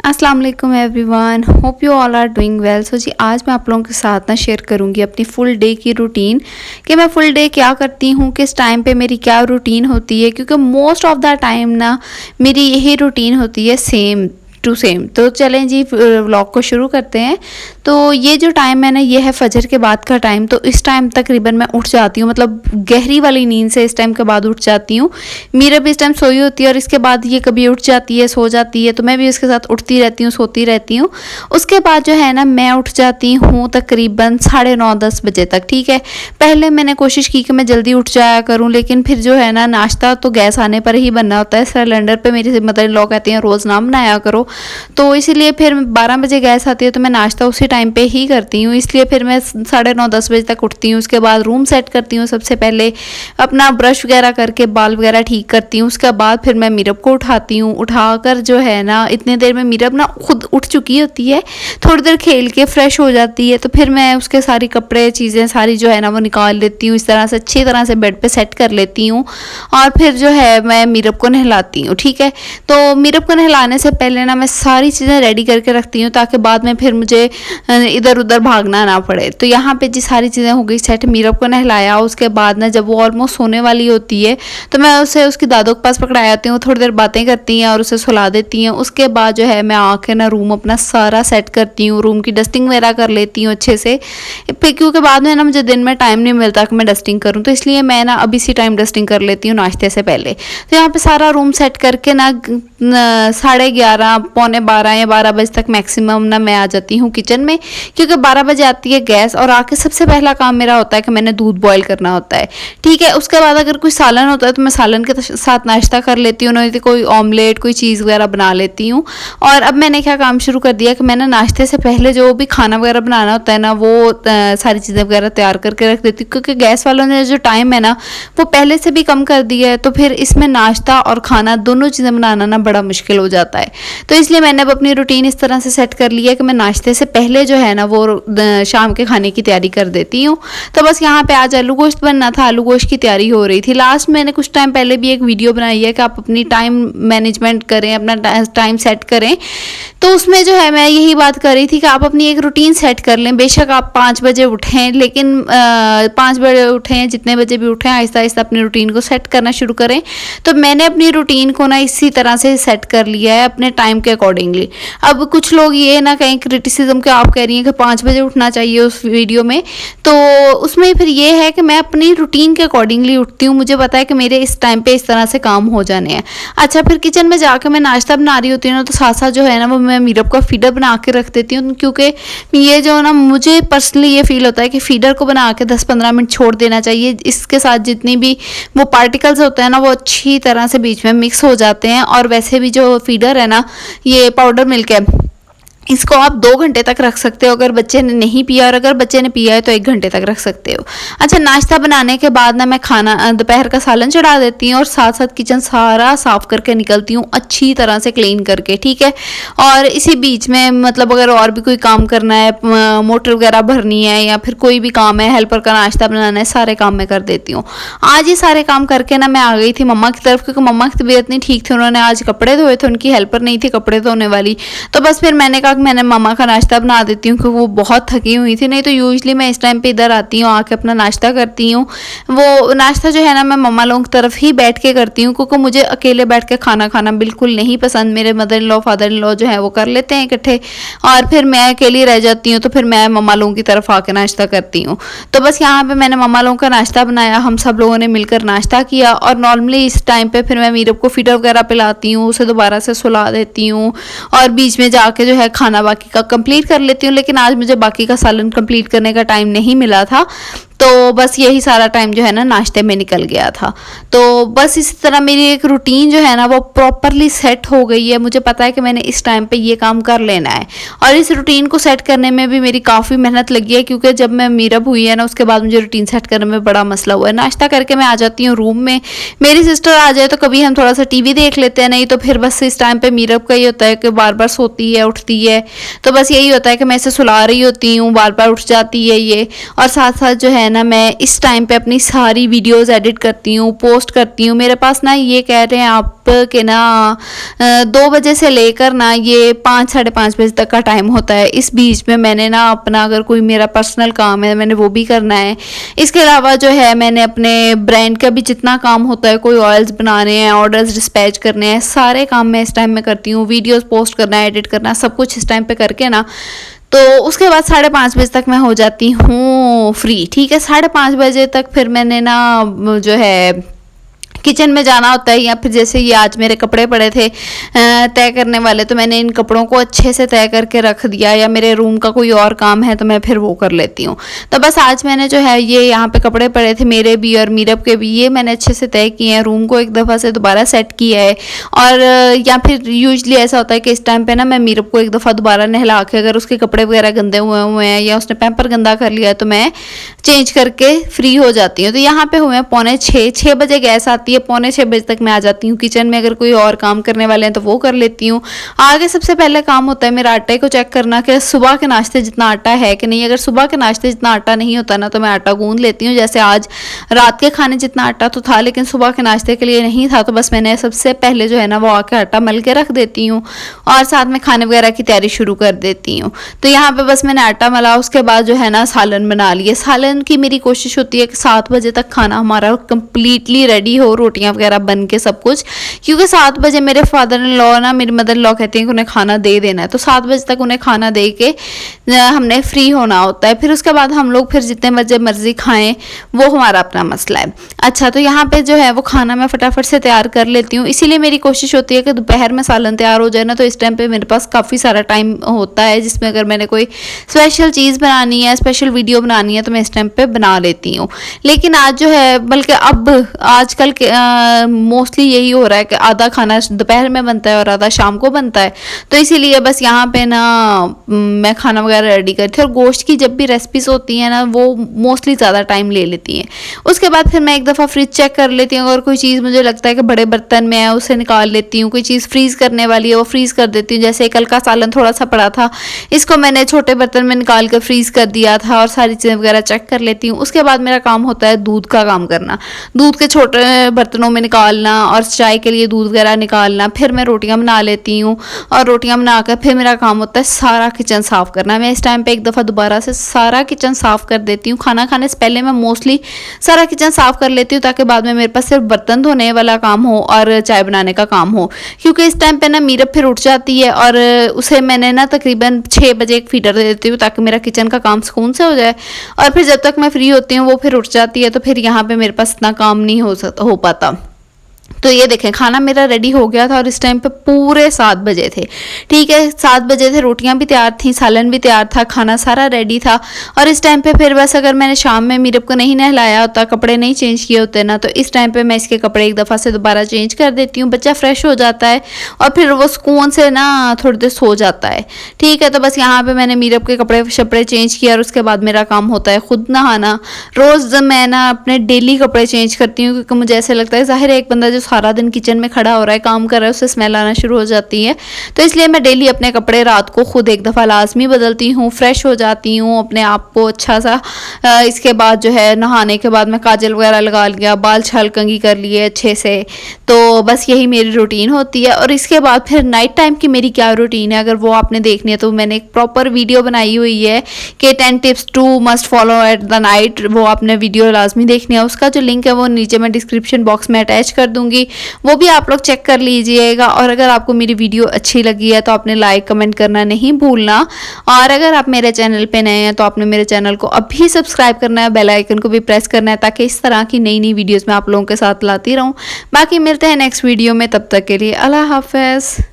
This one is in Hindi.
अस्सलाम वालेकुम everyone, hope you all are doing well. So जी आज मैं आप लोगों के साथ ना शेयर करूंगी अपनी फुल डे की रूटीन कि मैं फुल डे क्या करती हूँ, किस टाइम पे मेरी क्या रूटीन होती है, क्योंकि मोस्ट ऑफ द टाइम ना मेरी यही रूटीन होती है सेम टू सेम। तो चलें जी व्लॉग को शुरू करते हैं। तो ये जो टाइम है ना, ये है फजर के बाद का टाइम। तो इस टाइम तकरीबन मैं उठ जाती हूँ, मतलब गहरी वाली नींद से इस टाइम के बाद उठ जाती हूँ। मीरा भी इस टाइम सोई होती है और इसके बाद ये कभी उठ जाती है, सो जाती है, तो मैं भी उसके साथ उठती रहती हूँ, सोती रहती हूँ। उसके बाद जो है ना मैं उठ जाती हूँ तकरीबन 9:30-10 बजे तक। ठीक है, पहले मैंने कोशिश की कि मैं जल्दी उठ जाया करूँ, लेकिन फिर जो है ना नाश्ता तो गैस आने पर ही बनना होता है। सिलेंडर पे मेरी मदर इन लॉ कहती हैं रोज़ ना बनाया करो, तो इसीलिए फिर 12 बजे गैस आती है तो मैं नाश्ता उसी टाइम पे ही करती हूँ। इसलिए फिर मैं 9:30-10 बजे तक उठती हूँ। उसके बाद रूम सेट करती हूँ, सबसे पहले अपना ब्रश वगैरह करके बाल वगैरह ठीक करती हूँ। उसके बाद फिर मैं मीरब को उठाती हूँ। उठाकर जो है ना इतनी देर में मीरब ना खुद उठ चुकी होती है, थोड़ी देर खेल के फ्रेश हो जाती है, तो फिर मैं उसके सारी कपड़े चीज़ें सारी जो है ना वो निकाल लेती हूँ। इस तरह से अच्छी तरह से बेड पे सेट कर लेती हूँ और फिर जो है मैं मीरब को नहलाती हूँ। ठीक है, तो मीरब को नहलाने से पहले ना मैं सारी चीज़ें रेडी करके रखती हूँ ताकि बाद में फिर मुझे इधर उधर भागना ना पड़े। तो यहाँ पे जी सारी चीज़ें हो गई सेट। मीरब को नहलाया, उसके बाद ना जब वो ऑलमोस्ट सोने वाली होती है तो मैं उसे उसकी दादों के पास पकड़ा आती हूँ, थोड़ी देर बातें करती हैं और उसे सुला देती हैं। उसके बाद जो है मैं आके ना रूम अपना सारा सेट करती हूँ, रूम की डस्टिंग वगैरह कर लेती हूँ अच्छे से, फिर क्योंकि बाद में ना मुझे दिन में टाइम नहीं मिलता कि मैं डस्टिंग करूँ, तो इसलिए मैं ना अभी इसी टाइम डस्टिंग कर लेती हूँ नाश्ते से पहले। तो यहाँ पे सारा रूम सेट करके ना 11:30 पौने 12 या 12 बजे तक मैक्सिमम ना मैं आ जाती हूँ किचन में, क्योंकि 12 बजे आती है गैस और आके सबसे पहला काम मेरा होता है कि मैंने दूध बॉईल करना होता है। ठीक है, उसके बाद अगर कोई सालन होता है तो मैं सालन के साथ नाश्ता कर लेती हूँ, नहीं तो कोई ऑमलेट कोई चीज़ वगैरह बना लेती हूँ। और अब मैंने क्या काम शुरू कर दिया कि मैंने नाश्ते से पहले जो भी खाना वगैरह बनाना होता है ना वो सारी चीज़ें वगैरह तैयार करके रख देती हूँ, क्योंकि गैस वालों ने जो टाइम है ना वो पहले से भी कम कर दिया है, तो फिर इसमें नाश्ता और खाना दोनों चीज़ें बनाना ना बड़ा मुश्किल हो जाता है। तो इसलिए मैंने अब अपनी रूटीन इस तरह से सेट कर लिया है कि मैं नाश्ते से पहले जो है ना वो शाम के खाने की तैयारी कर देती हूँ। तो बस यहाँ पे आज आलू गोश्त बनना था, आलू गोश्त की तैयारी हो रही थी। लास्ट मैंने कुछ टाइम पहले भी एक वीडियो बनाई है कि आप अपनी टाइम मैनेजमेंट करें, अपना टाइम सेट करें। तो उसमें जो है मैं यही बात कर रही थी कि आप अपनी एक रूटीन सेट कर लें। बेशक आप 5 बजे उठें, लेकिन 5 बजे उठें, जितने बजे भी उठें, आहिस्ता आहिस्ता अपनी रूटीन को सेट करना शुरू करें। तो मैंने अपनी रूटीन को ना इसी तरह से सेट कर लिया है अपने टाइम के अकॉर्डिंगली। अब कुछ लोग ये ना कहीं क्रिटिसिज्म के आप कह रही हैं कि 5 बजे उठना चाहिए उस वीडियो में, तो उसमें फिर ये है कि मैं अपनी रूटीन के अकॉर्डिंगली उठती हूँ। मुझे पता है कि मेरे इस टाइम पे इस तरह से काम हो जाने हैं। अच्छा, फिर किचन में जाकर मैं नाश्ता बना रही होती हूँ ना, तो साथ साथ जो है ना वो मैं मीरब का फीडर बना के रख देती हूँ, क्योंकि ये जो ना मुझे पर्सनली ये फील होता है कि फीडर को बना के 10-15 मिनट छोड़ देना चाहिए। इसके साथ जितनी भी वो पार्टिकल्स होते हैं ना वो अच्छी तरह से बीच में मिक्स हो जाते हैं। और वैसे भी जो फीडर है ना, ये पाउडर मिल्क है, इसको आप 2 घंटे तक रख सकते हो अगर बच्चे ने नहीं पिया, और अगर बच्चे ने पिया है तो 1 घंटे तक रख सकते हो। अच्छा, नाश्ता बनाने के बाद ना मैं खाना दोपहर का सालन चढ़ा देती हूँ और साथ साथ किचन सारा साफ करके निकलती हूँ अच्छी तरह से क्लीन करके। ठीक है, और इसी बीच में मतलब अगर और भी कोई काम करना है, मोटर वगैरह भरनी है या फिर कोई भी काम है, हेल्पर का नाश्ता बनाना है, सारे काम मैं कर देती हूँ। आज ये सारे काम करके ना मैं आ गई थी मम्मा की तरफ, क्योंकि मम्मा की तबीयत नहीं ठीक थी, उन्होंने आज कपड़े धोए थे, उनकी हेल्पर नहीं थी कपड़े धोने वाली। तो बस फिर मैंने कहा मैंने मामा का नाश्ता बना देती हूँ, क्योंकि वो बहुत थकी हुई थी। नहीं तो यूजुअली मैं इस टाइम पे इधर आती हूँ, आके अपना नाश्ता करती हूँ। वो नाश्ता जो है ना मैं मम्मा लोगों की तरफ ही बैठ के करती हूँ, क्योंकि मुझे अकेले बैठ के खाना खाना बिल्कुल नहीं पसंद। मेरे mother in law father in law जो है वो कर लेते हैं इकट्ठे, और फिर मैं अकेली रह जाती हूँ, तो फिर मैं मम्मा लोगों की तरफ आके नाश्ता करती हूँ। तो बस यहाँ पे मैंने मम्मा लोगों का नाश्ता बनाया, हम सब लोगों ने मिलकर नाश्ता किया। और नॉर्मली इस टाइम पे फिर मैं मीरब को फीडर वगैरह पिलाती हूँ, उसे दोबारा से सुला देती हूँ और बीच में जाके जो है खाना बाकी का कंप्लीट कर लेती हूँ। लेकिन आज मुझे बाकी का सालन कंप्लीट करने का टाइम नहीं मिला था, तो बस यही सारा टाइम जो है ना नाश्ते में निकल गया था। तो बस इसी तरह मेरी एक रूटीन जो है ना वो प्रॉपरली सेट हो गई है। मुझे पता है कि मैंने इस टाइम पे ये काम कर लेना है, और इस रूटीन को सेट करने में भी मेरी काफ़ी मेहनत लगी है, क्योंकि जब मैं मीरब हुई है ना उसके बाद मुझे रूटीन सेट करने में बड़ा मसला हुआ है। नाश्ता करके मैं आ जाती हूँ रूम में, मेरी सिस्टर आ जाए तो कभी हम थोड़ा सा TV देख लेते हैं, नहीं तो फिर बस इस टाइम पर मीरब का ही होता है कि बार बार सोती है उठती है, तो बस यही होता है कि मैं इसे सुला रही होती हूँ, बार बार उठ जाती है ये। और साथ साथ जो है ना मैं इस टाइम पे अपनी सारी वीडियोस एडिट करती हूँ, पोस्ट करती हूँ। मेरे पास ना ये कह रहे हैं आप के ना 2 बजे से लेकर ना ये 5 साढ़े 5 बजे तक का टाइम होता है। इस बीच में मैंने ना अपना अगर कोई मेरा पर्सनल काम है मैंने वो भी करना है। इसके अलावा जो है मैंने अपने ब्रांड का भी जितना काम होता है, कोई ऑयल्स बनाने हैं, ऑर्डर्स डिस्पैच करने हैं, सारे काम मैं इस टाइम में करती हूँ। वीडियोस पोस्ट करना, एडिट करना, सब कुछ इस टाइम पे करके ना तो उसके बाद 5:30 बजे तक मैं हो जाती हूँ फ्री। ठीक है, 5:30 बजे तक फिर मैंने ना जो है किचन में जाना होता है, या फिर जैसे ये आज मेरे कपड़े पड़े थे तय करने वाले, तो मैंने इन कपड़ों को अच्छे से तय करके रख दिया, या मेरे रूम का कोई और काम है तो मैं फिर वो कर लेती हूँ। तो बस आज मैंने जो है ये यहाँ पे कपड़े पड़े थे मेरे भी और मीरब के भी, ये मैंने अच्छे से तय किए हैं, रूम को एक दफ़ा से दोबारा सेट किया है। और या फिर यूजली ऐसा होता है कि इस टाइम पे ना मैं मीरब को एक दफ़ा दोबारा नहला के, अगर उसके कपड़े वगैरह गंदे हुए हैं या उसने पैम्पर गंदा कर लिया तो मैं चेंज करके फ्री हो जाती हूँ। तो यहाँ पे हुए 5:45 बजे गैस आती है, 5:45 बजे तक मैं आ जाती हूँ किचन में। अगर कोई और काम करने वाले हैं तो वो कर लेती हूँ। आगे सबसे पहले काम होता है मेरा आटे को चेक करना कि सुबह के नाश्ते जितना आटा है कि नहीं। अगर सुबह के नाश्ते जितना आटा नहीं होता ना तो मैं आटा गूंद लेती हूँ। जैसे आज रात के खाने जितना आटा तो था लेकिन सुबह के नाश्ते के लिए नहीं था, तो बस मैंने सबसे पहले जो है ना वो आके आटा मल के रख देती हूँ और साथ में खाने वगैरह की तैयारी शुरू कर देती हूँ। तो यहाँ पे बस मैंने आटा मला, उसके बाद जो है ना सालन बना लिए। सालन की मेरी कोशिश होती है कि 7 बजे तक खाना हमारा कंप्लीटली रेडी हो, रोटियां वगैरह बन के सब कुछ, क्योंकि 7 बजे मेरे फादर इन लॉ ना, मेरी मदर इन लॉ कहती हैं कि उन्हें खाना दे देना है, तो 7 बजे तक उन्हें खाना दे के हमने फ्री होना होता है। फिर उसके बाद हम लोग फिर जितने बजे मर्जी खाएं वो हमारा अपना मसला है। अच्छा, तो यहाँ पे जो है वो खाना मैं फटाफट से तैयार कर लेती हूँ, इसीलिए मेरी कोशिश होती है कि दोपहर में सालन तैयार हो जाए ना, तो इस टाइम पे मेरे पास काफ़ी सारा टाइम होता है जिसमें अगर मैंने कोई स्पेशल चीज़ बनानी है, स्पेशल वीडियो बनानी है तो मैं इस टाइम पे बना लेती हूँ। लेकिन आज जो है, बल्कि अब आजकल के मोस्टली यही हो रहा है कि आधा खाना दोपहर में बनता है और आधा शाम को बनता है, तो इसीलिए बस यहाँ पे ना मैं खाना वगैरह रेडी करती हूँ। और गोश्त की जब भी रेसिपीज होती हैं ना वो मोस्टली ज़्यादा टाइम ले लेती हैं। उसके बाद फिर मैं एक दफ़ा फ्रिज चेक कर लेती हूँ, अगर कोई चीज़ मुझे लगता है कि बड़े बर्तन में है उसे निकाल लेती हूँ, कोई चीज़ फ्रीज़ करने वाली है वो फ्रीज़ कर देती हूँ। जैसे कल का सालन थोड़ा सा पड़ा था, इसको मैंने छोटे बर्तन में निकाल कर फ्रीज़ कर दिया था और सारी चीज़ें वगैरह चेक कर लेती हूँ। उसके बाद मेरा काम होता है दूध का काम करना, दूध के छोटे बर्तनों में निकालना और चाय के लिए दूध वगैरह निकालना। फिर मैं रोटियां बना लेती हूँ और रोटियां बनाकर फिर मेरा काम होता है सारा किचन साफ़ करना। मैं इस टाइम पे एक दफ़ा दोबारा से सारा किचन साफ़ कर देती हूँ। खाना खाने से पहले मैं मोस्टली सारा किचन साफ़ कर लेती हूँ ताकि बाद में मेरे पास सिर्फ बर्तन धोने वाला काम हो और चाय बनाने का काम हो, क्योंकि इस टाइम पे ना मीरब फिर उठ जाती है और उसे मैंने ना तकरीबन 6 बजे एक फीडर दे देती हूँ ताकि मेरा किचन का काम सुकून से हो जाए। और फिर जब तक मैं फ्री होती हूँ वो फिर उठ जाती है, तो फिर यहाँ पे मेरे पास इतना काम नहीं हो पाता। तो ये देखें खाना मेरा रेडी हो गया था और इस टाइम पे पूरे 7 बजे थे। ठीक है, 7 बजे थे, रोटियां भी तैयार थी, सालन भी तैयार था, खाना सारा रेडी था। और इस टाइम पे फिर बस अगर मैंने शाम में मीरब को नहीं नहलाया होता, कपड़े नहीं चेंज किए होते ना, तो इस टाइम पे मैं इसके कपड़े एक दफ़ा से दोबारा चेंज कर देती हूँ। बच्चा फ्रेश हो जाता है और फिर वो सुकून से ना थोड़ी देर सो जाता है। ठीक है, तो बस यहाँ पर मैंने मीरब के कपड़े शपड़े चेंज किया और उसके बाद मेरा काम होता है खुद नहाना। रोज़ मैं ना अपने डेली कपड़े चेंज करती हूँ क्योंकि मुझे ऐसा लगता है ज़ाहिर है एक बंदा जो सारा दिन किचन में खड़ा हो रहा है, काम कर रहा है, उससे स्मेल आना शुरू हो जाती है। तो इसलिए मैं डेली अपने कपड़े रात को खुद एक दफ़ा लाजमी बदलती हूँ, फ्रेश हो जाती हूँ अपने आप को अच्छा सा। इसके बाद जो है नहाने के बाद मैं काजल वगैरह लगा लिया, बाल छाल कंघी कर लिए अच्छे से। तो बस यही मेरी रूटीन होती है। और इसके बाद फिर नाइट टाइम की मेरी क्या रूटीन है, अगर वो आपने देखनी है तो मैंने एक प्रॉपर वीडियो बनाई हुई है कि 10 tips to must follow at the night, वो आपने वीडियो लाजमी देखनी है। उसका जो लिंक है वो नीचे मैं डिस्क्रिप्शन बॉक्स में अटैच कर दूंगी, वो भी आप लोग चेक कर लीजिएगा। और अगर आपको मेरी वीडियो अच्छी लगी है तो आपने लाइक कमेंट करना नहीं भूलना। और अगर आप मेरे चैनल पे नए हैं तो आपने मेरे चैनल को अभी सब्सक्राइब करना है, बेल आइकन को भी प्रेस करना है ताकि इस तरह की नई नई वीडियोस मैं आप लोगों के साथ लाती रहूं। बाकी मिलते हैं नेक्स्ट वीडियो में, तब तक के लिए अल्लाह हाफ़िज़।